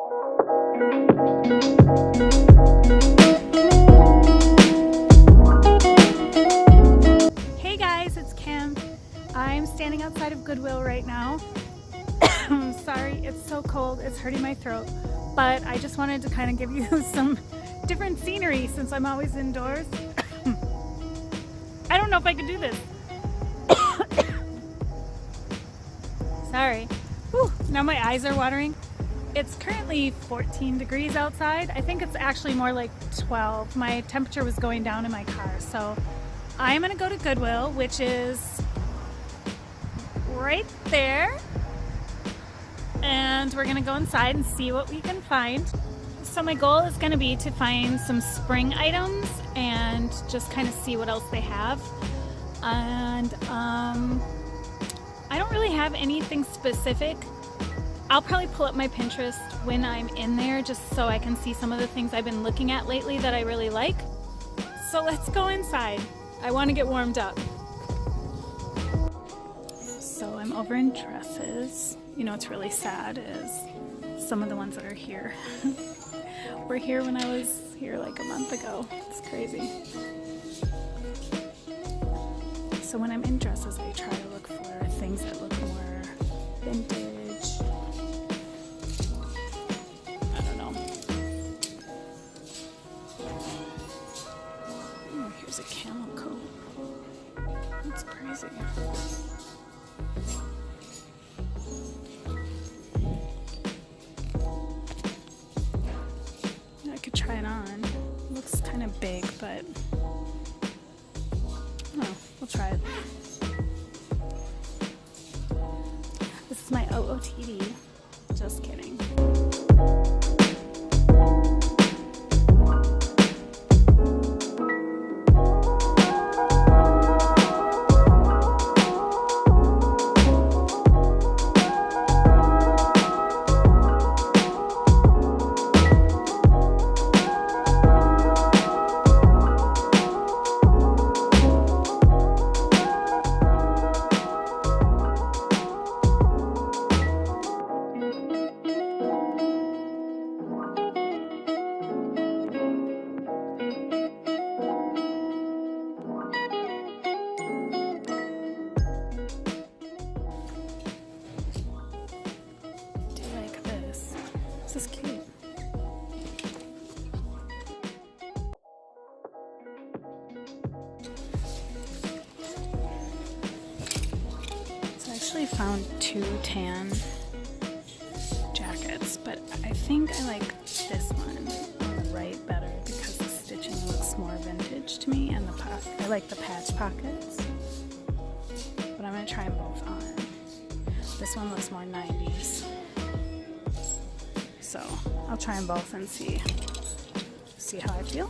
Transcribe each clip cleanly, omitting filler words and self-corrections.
Hey guys, it's Cam. I'm standing outside of Goodwill right now. Sorry, it's so cold, it's hurting my throat, but I just wanted to kind of give you some different scenery since I'm always indoors. I don't know if I can do this. Sorry. Whew, now my eyes are watering. It's currently 14 degrees outside. I think it's actually more like 12. My temperature was going down in my car, so I'm gonna go to Goodwill, which is right there. And we're gonna go inside and see what we can find. So my goal is gonna be to find some spring items and just kind of see what else they have. And I don't really have anything specific. I'll probably pull up my Pinterest when I'm in there just so I can see some of the things I've been looking at lately that I really like. So let's go inside. I want to get warmed up. So I'm over in dresses. You know what's really sad is some of the ones that are here were here when I was here like a month ago. It's crazy. So when I'm in dresses, I try to look for things that look more vintage. I don't know. Oh, here's a camel coat. That's crazy. I could try it on. It looks kind of big, but oh, we'll try it. This is my OOTD. Just kidding. This is cute. So I actually found 2 tan jackets, but I think I like this one on the right better because the stitching looks more vintage to me, and I like the patch pockets. But I'm gonna try them both on. This one looks more 90s. So I'll try them both and see how I feel.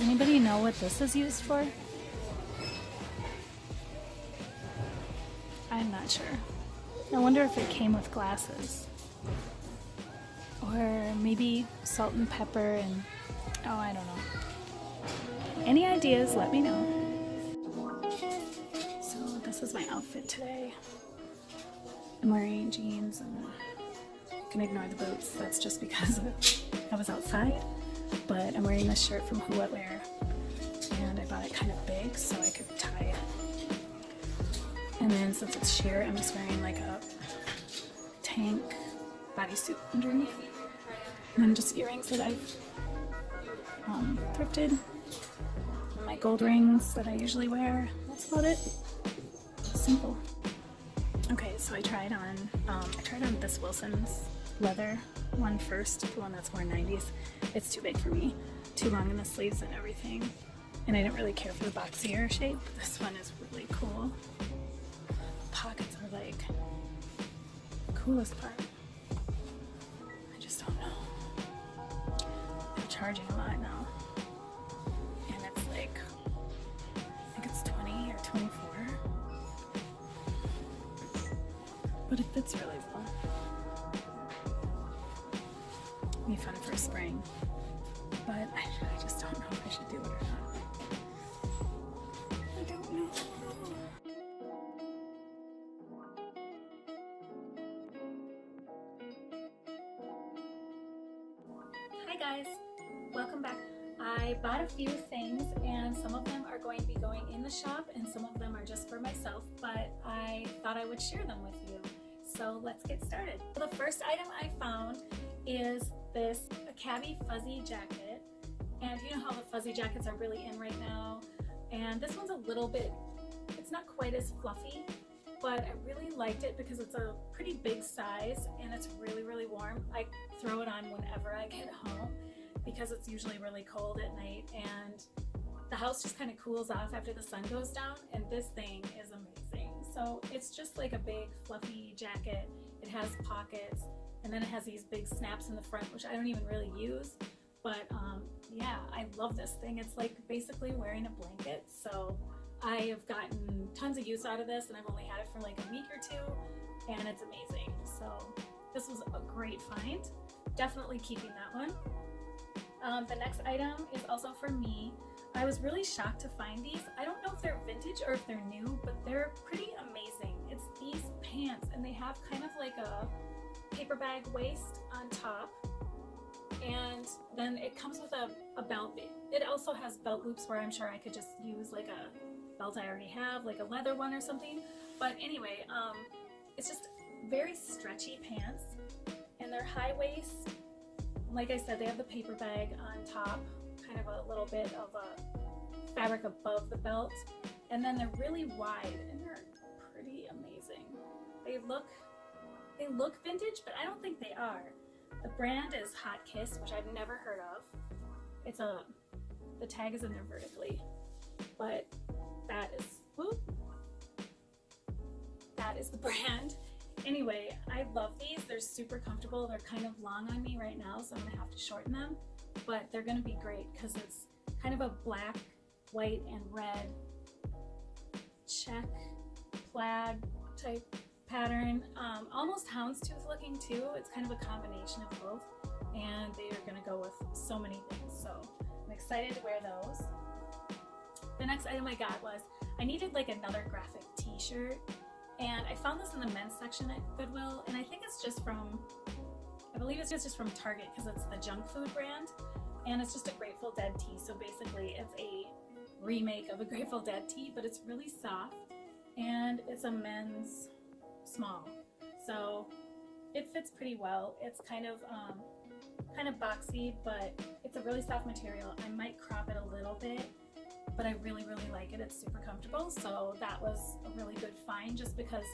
Anybody know what this is used for? I'm not sure. I wonder if it came with glasses. Or maybe salt and pepper and... oh, I don't know. Any ideas, let me know. So this is my outfit today. I'm wearing jeans and you can ignore the boots. That's just because I was outside. But I'm wearing this shirt from Who What Wear, and I bought it kind of big so I could tie it. And then since it's sheer, I'm just wearing like a tank bodysuit underneath. And then just earrings that I've thrifted. And my gold rings that I usually wear. That's about it. Simple. Okay, so I tried on this Wilson's leather one first, the one that's more 90s. It's too big for me, too long in the sleeves and everything, and I didn't really care for the boxier shape. This one is really cool. Pockets are like the coolest part. I just don't know. They're charging a lot now, and it's like but it fits really well. Be fun for spring, but I just don't know if I should do it or not. I don't know. Hi guys, welcome back. I bought a few things and some of them are going to be going in the shop and some of them are just for myself, but I thought I would share them with you. So let's get started. The first item I found is this Cami fuzzy jacket, and you know how the fuzzy jackets are really in right now, and this one's a little bit, it's not quite as fluffy, but I really liked it because it's a pretty big size and it's really warm. I throw it on whenever I get home because it's usually really cold at night and the house just kind of cools off after the sun goes down, and this thing is amazing. So it's just like a big fluffy jacket. It has pockets and then it has these big snaps in the front, which I don't even really use, but yeah, I love this thing. It's like basically wearing a blanket. So I have gotten tons of use out of this and I've only had it for like a week or two and it's amazing. So this was a great find. Definitely keeping that one. The next item is also for me. I was really shocked to find these. I don't know if they're vintage or if they're new, but they're pretty amazing. It's these pants and they have kind of like a paper bag waist on top, and then it comes with a belt. It also has belt loops where I'm sure I could just use like a belt I already have, like a leather one or something. But anyway, it's just very stretchy pants and they're high waist. Like I said, they have the paper bag on top, kind of a little bit of a fabric above the belt, and then they're really wide and they're pretty amazing. They look vintage, but I don't think they are. The brand is Hot Kiss, which I've never heard of. The tag is in there vertically, but that is the brand. Anyway, I love these. They're super comfortable. They're kind of long on me right now, so I'm gonna have to shorten them, but they're gonna be great because it's kind of a black, white, and red check plaid type pattern, almost houndstooth looking too. It's kind of a combination of both, and they are going to go with so many things, so I'm excited to wear those. The next item I got was, I needed like another graphic t-shirt, and I found this in the men's section at Goodwill, and I think it's just from, I believe it's just from Target because it's the junk food brand, and it's just a Grateful Dead tee. So basically it's a remake of a Grateful Dead tee, but it's really soft and it's a men's small, so it fits pretty well. It's kind of boxy, but it's a really soft material. I might crop it a little bit, but I really like it. It's super comfortable, so that was a really good find, just because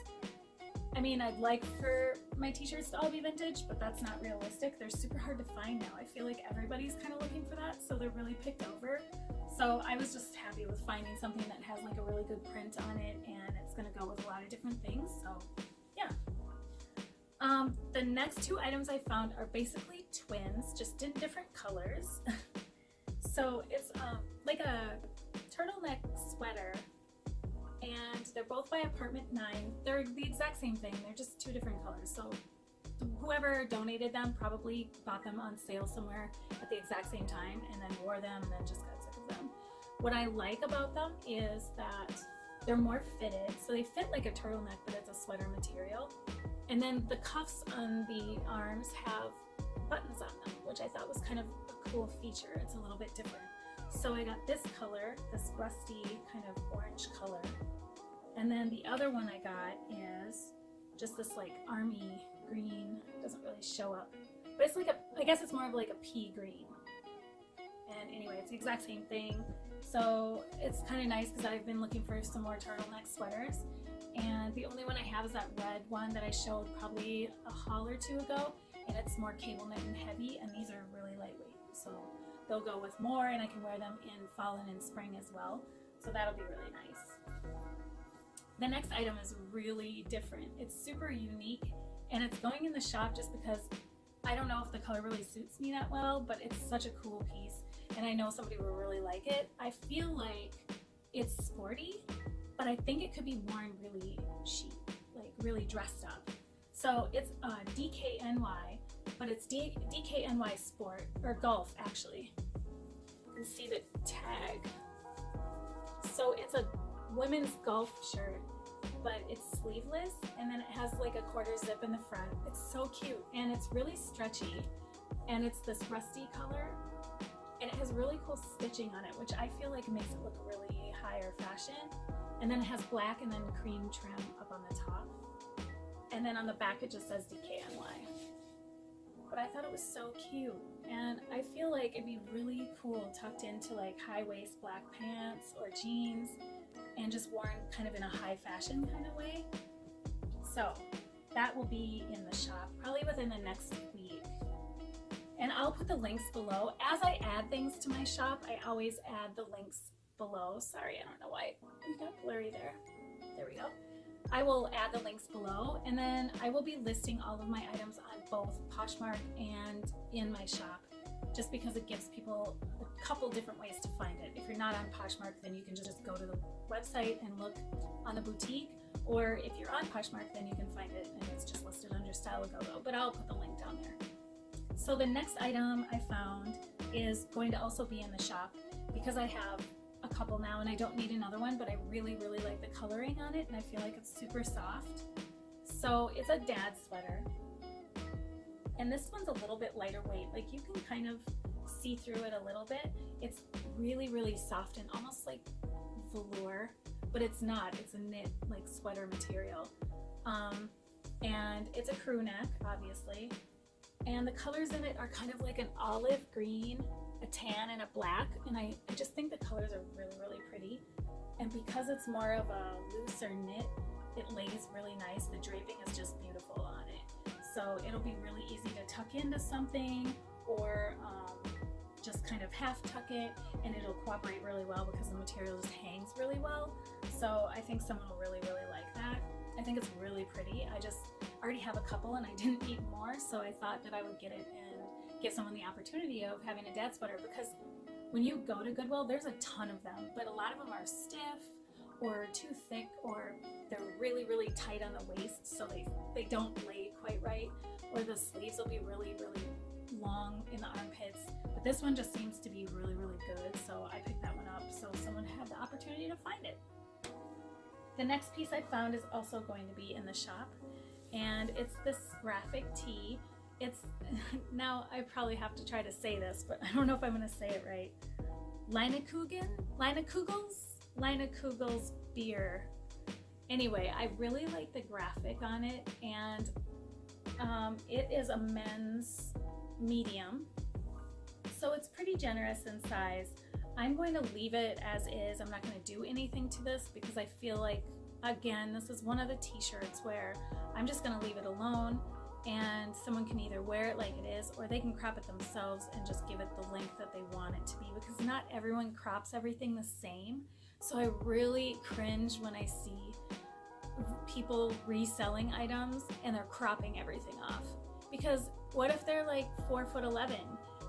I mean, I'd like for my t-shirts to all be vintage, but that's not realistic. They're super hard to find now. I feel like everybody's kind of looking for that, so they're really picked over. So I was just happy with finding something that has like a really good print on it, and it's gonna go with a lot of different things, so yeah. The next two items I found are basically twins, just in different colors. So it's like a turtleneck sweater, and they're both by Apartment 9. They're the exact same thing, they're just two different colors. So whoever donated them probably bought them on sale somewhere at the exact same time and then wore them and then just got sick of them. What I like about them is that they're more fitted. So they fit like a turtleneck, but it's a sweater material. And then the cuffs on the arms have buttons on them, which I thought was kind of a cool feature. It's a little bit different. So I got this color, this rusty kind of orange color. And then the other one I got is just this like army green. Doesn't really show up, but it's like I guess it's more of like a pea green. And anyway, it's the exact same thing. So it's kind of nice because I've been looking for some more turtleneck sweaters. And the only one I have is that red one that I showed probably a haul or two ago. And it's more cable knit and heavy, and these are really lightweight. So they'll go with more, and I can wear them in fall and in spring as well. So that'll be really nice. The next item is really different. It's super unique, and it's going in the shop just because I don't know if the color really suits me that well, but it's such a cool piece, and I know somebody will really like it. I feel like it's sporty, but I think it could be worn really chic, like really dressed up. So it's DKNY, but it's DKNY Sport, or Golf actually. You can see the tag. So it's a women's golf shirt, but it's sleeveless, and then it has like a quarter zip in the front. It's so cute, and it's really stretchy, and it's this rusty color, and it has really cool stitching on it, which I feel like makes it look really higher fashion. And then it has black and then cream trim up on the top, and then on the back it just says DKNY. But I thought it was so cute, and I feel like it'd be really cool tucked into like high waist black pants or jeans, and just worn kind of in a high fashion kind of way. So that will be in the shop probably within the next week. And I'll put the links below. As I add things to my shop, I always add the links below. Sorry, I don't know why we got blurry there. There we go. I will add the links below, and then I will be listing all of my items on both Poshmark and in my shop, just because it gives people a couple different ways to find it. If you're not on Poshmark, then you can just go to the website and look on the boutique, or if you're on Poshmark, then you can find it and it's just listed under Style a Go-Go, but I'll put the link down there. So the next item I found is going to also be in the shop, because I have a couple now and I don't need another one, but I really like the coloring on it, and I feel like it's super soft. So it's a dad sweater, and this one's a little bit lighter weight. Like, you can kind of see through it a little bit. It's really soft and almost like velour, but it's not. It's a knit like sweater material, and it's a crew neck, obviously, and the colors in it are kind of like an olive green, a tan, and a black, and I just think the colors are really pretty. And because it's more of a looser knit, it lays really nice. The draping is just beautiful on it, so it'll be really easy to tuck into something, or just kind of half tuck it, and it'll cooperate really well because the material just hangs really well. So I think someone will really like that. I think it's really pretty. I just already have a couple and I didn't need more, so I thought that I would get it and give someone the opportunity of having a dad sweater, because when you go to Goodwill, there's a ton of them, but a lot of them are stiff or too thick, or they're really tight on the waist, so they don't lay quite right, or the sleeves will be really long in the armpits. But this one just seems to be really good, so I picked that one up so someone had the opportunity to find it. The next piece I found is also going to be in the shop, and it's this graphic tee. It's, now I probably have to try to say this, but I don't know if I'm going to say it right. LEINENKUGEL'S beer. Anyway, I really like the graphic on it, and it is a men's medium, so it's pretty generous in size. I'm going to leave it as is. I'm not going to do anything to this because I feel like, again, this is one of the t-shirts where I'm just going to leave it alone, and someone can either wear it like it is, or they can crop it themselves and just give it the length that they want it to be, because not everyone crops everything the same. So I really cringe when I see people reselling items and they're cropping everything off, because what if they're like 4'11"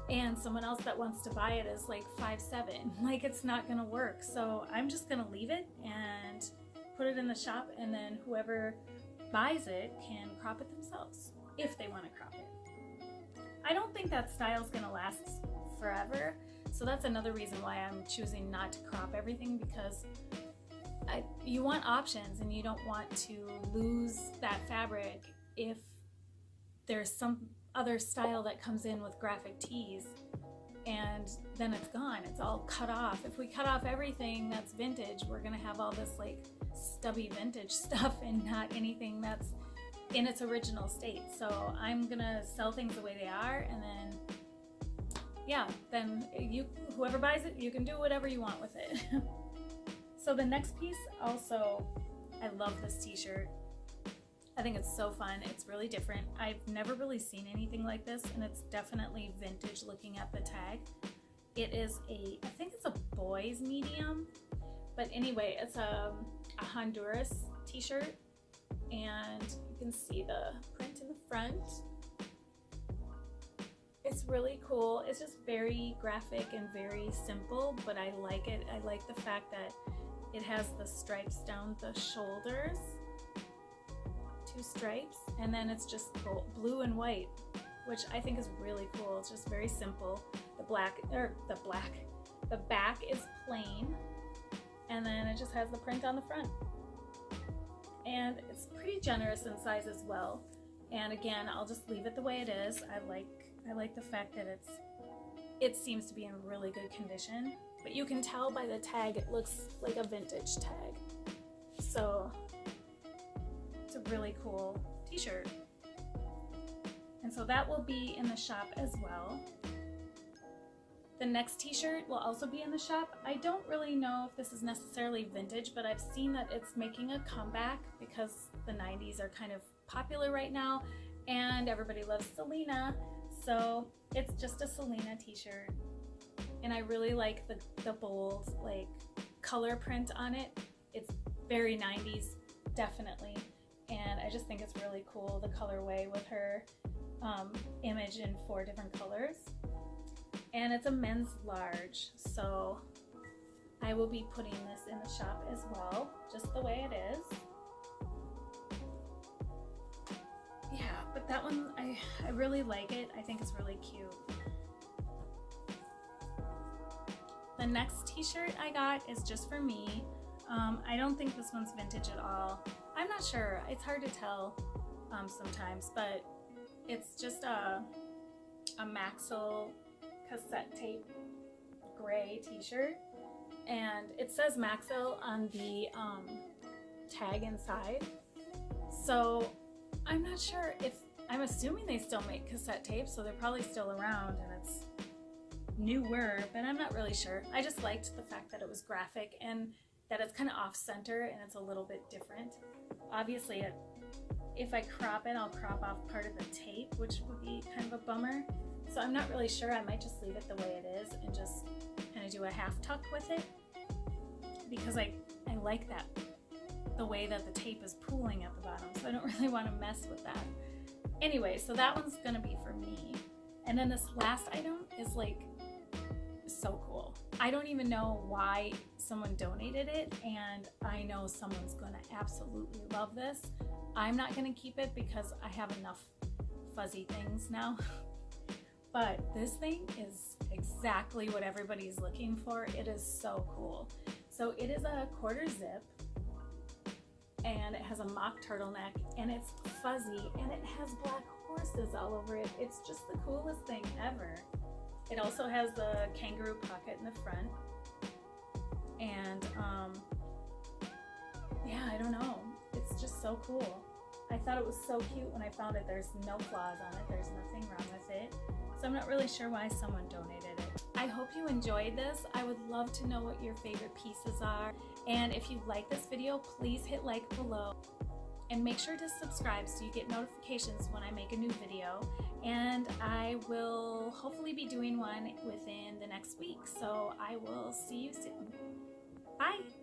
and someone else that wants to buy it is like 5'7"? Like, it's not gonna work. So I'm just gonna leave it and put it in the shop, and then whoever buys it can crop it themselves if they want to crop it. I don't think that style is gonna last forever, so that's another reason why I'm choosing not to crop everything, because you want options and you don't want to lose that fabric if there's some other style that comes in with graphic tees and then it's gone. It's all cut off. If we cut off everything that's vintage, we're gonna have all this like stubby vintage stuff and not anything that's in its original state. So I'm gonna sell things the way they are, and then yeah, then whoever buys it, you can do whatever you want with it. So the next piece, also, I love this t-shirt. I think it's so fun. It's really different. I've never really seen anything like this, and it's definitely vintage looking at the tag. It is I think it's a boy's medium, but anyway, it's a Honduras t-shirt, and you can see the print in the front. It's really cool. It's just very graphic and very simple, but I like it. I like the fact that it has the stripes down the shoulders 2 stripes, and then it's just blue and white, which I think is really cool. It's just very simple. The back is plain, and then it just has the print on the front. And it's pretty generous in size as well. And again, I'll just leave it the way it is. I like the fact that it seems to be in really good condition, but you can tell by the tag it looks like a vintage tag. So it's a really cool t-shirt. And so that will be in the shop as well. The next t-shirt will also be in the shop. I don't really know if this is necessarily vintage, but I've seen that it's making a comeback because the 90s are kind of popular right now and everybody loves Selena. So it's just a Selena t-shirt. And I really like the bold like color print on it. It's very 90s, definitely. And I just think it's really cool, the colorway with her image in 4 different colors. And it's a men's large, so I will be putting this in the shop as well, just the way it is. Yeah, but that one, I really like it. I think it's really cute. The next t-shirt I got is just for me. I don't think this one's vintage at all. I'm not sure. It's hard to tell sometimes, but it's just a Maxell cassette tape gray t-shirt, and it says Maxell on the tag inside. So I'm not sure if, I'm assuming they still make cassette tapes, so they're probably still around and it's newer, but I'm not really sure. I just liked the fact that it was graphic and that it's kind of off center and it's a little bit different. Obviously, if I crop it, I'll crop off part of the tape, which would be kind of a bummer. So I'm not really sure. I might just leave it the way it is and just kind of do a half tuck with it, because I like that, the way that the tape is pooling at the bottom, so I don't really want to mess with that. Anyway, so that one's gonna be for me. And then this last item is like so cool. I don't even know why someone donated it, and I know someone's gonna absolutely love this. I'm not gonna keep it because I have enough fuzzy things now. But this thing is exactly what everybody's looking for. It is so cool. So it is a 1/4 zip, and it has a mock turtleneck, and it's fuzzy, and it has black horses all over it. It's just the coolest thing ever. It also has the kangaroo pocket in the front. And yeah, I don't know. It's just so cool. I thought it was so cute when I found it. There's no flaws on it. There's nothing wrong with it. So I'm not really sure why someone donated it. I hope you enjoyed this. I would love to know what your favorite pieces are. And if you like this video, please hit like below. And make sure to subscribe so you get notifications when I make a new video. And I will hopefully be doing one within the next week. So I will see you soon. Bye!